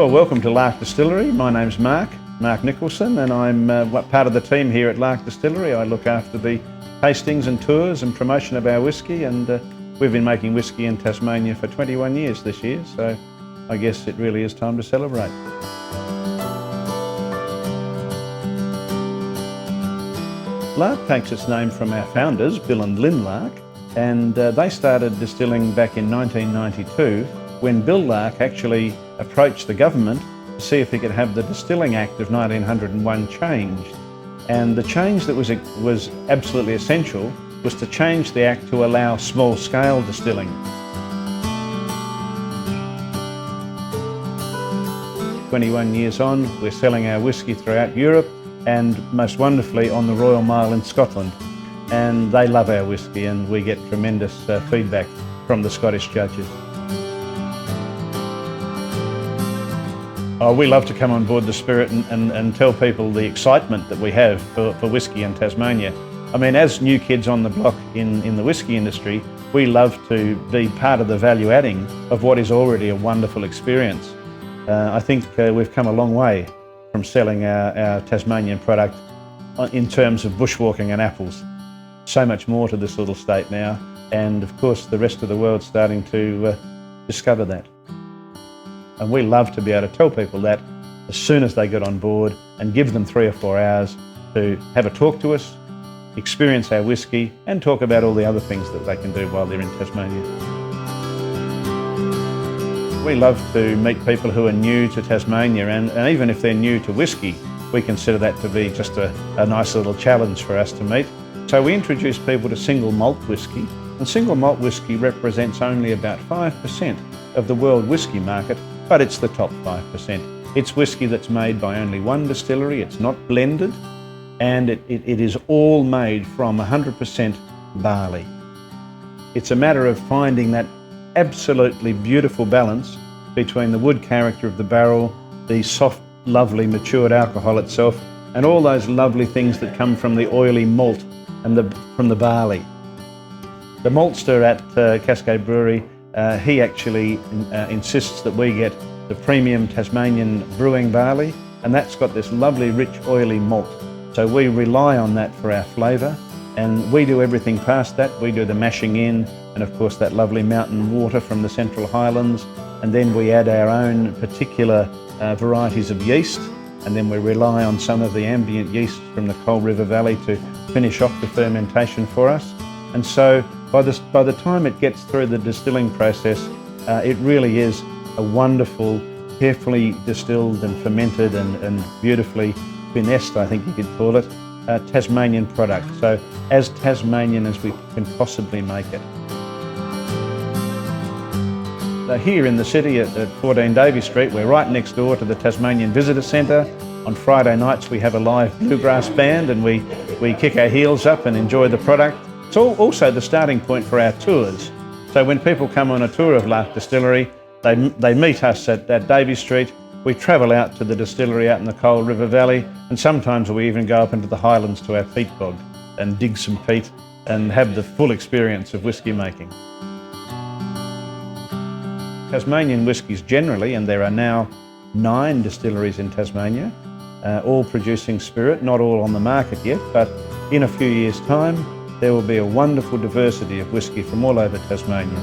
Well, welcome to Lark Distillery. My name's Mark Nicholson, and I'm part of the team here at Lark Distillery. I look after the tastings and tours and promotion of our whisky, and we've been making whisky in Tasmania for 21 years this year, so I guess it really is time to celebrate. Lark takes its name from our founders, Bill and Lynn Lark, and they started distilling back in 1992 when Bill Lark actually approached the government to see if he could have the Distilling Act of 1901 changed. And the change that was absolutely essential was to change the Act to allow small-scale distilling. "21 years on, we're selling our whisky throughout Europe and most wonderfully on the Royal Mile in Scotland. And they love our whisky, and we get tremendous feedback from the Scottish judges. We love to come on board the Spirit and tell people the excitement that we have for whisky in Tasmania. I mean, as new kids on the block in the whisky industry, we love to be part of the value adding of what is already a wonderful experience. I think we've come a long way from selling our Tasmanian product in terms of bushwalking and apples. So much more to this little state now, and of course the rest of the world's starting to discover that. And we love to be able to tell people that as soon as they get on board and give them 3 or 4 hours to have a talk to us, experience our whisky and talk about all the other things that they can do while they're in Tasmania. We love to meet people who are new to Tasmania, and even if they're new to whisky, we consider that to be just a nice little challenge for us to meet. So we introduce people to single malt whisky, and single malt whisky represents only about 5% of the world whisky market, but it's the top 5%. It's whisky that's made by only one distillery, it's not blended, and it is all made from 100% barley. It's a matter of finding that absolutely beautiful balance between the wood character of the barrel, the soft, lovely, matured alcohol itself, and all those lovely things that come from the oily malt and from the barley. The maltster at Cascade Brewery, he actually insists that we get the premium Tasmanian brewing barley, and that's got this lovely, rich, oily malt. So we rely on that for our flavour, and we do everything past that. We do the mashing in, and of course that lovely mountain water from the Central Highlands, and then we add our own particular varieties of yeast, and then we rely on some of the ambient yeast from the Coal River Valley to finish off the fermentation for us. And so by the time it gets through the distilling process, it really is a wonderful, carefully distilled and fermented and beautifully finessed, I think you could call it, Tasmanian product. So as Tasmanian as we can possibly make it. Here in the city at 14 Davey Street, we're right next door to the Tasmanian Visitor Centre. On Friday nights we have a live bluegrass band, and we kick our heels up and enjoy the product. It's also the starting point for our tours. So when people come on a tour of Lark Distillery, they meet us at Davey Street. We travel out to the distillery out in the Coal River Valley, and sometimes we even go up into the highlands to our peat bog and dig some peat and have the full experience of whisky making. Tasmanian whiskies generally, and there are now 9 distilleries in Tasmania, all producing spirit, not all on the market yet, but in a few years' time there will be a wonderful diversity of whisky from all over Tasmania.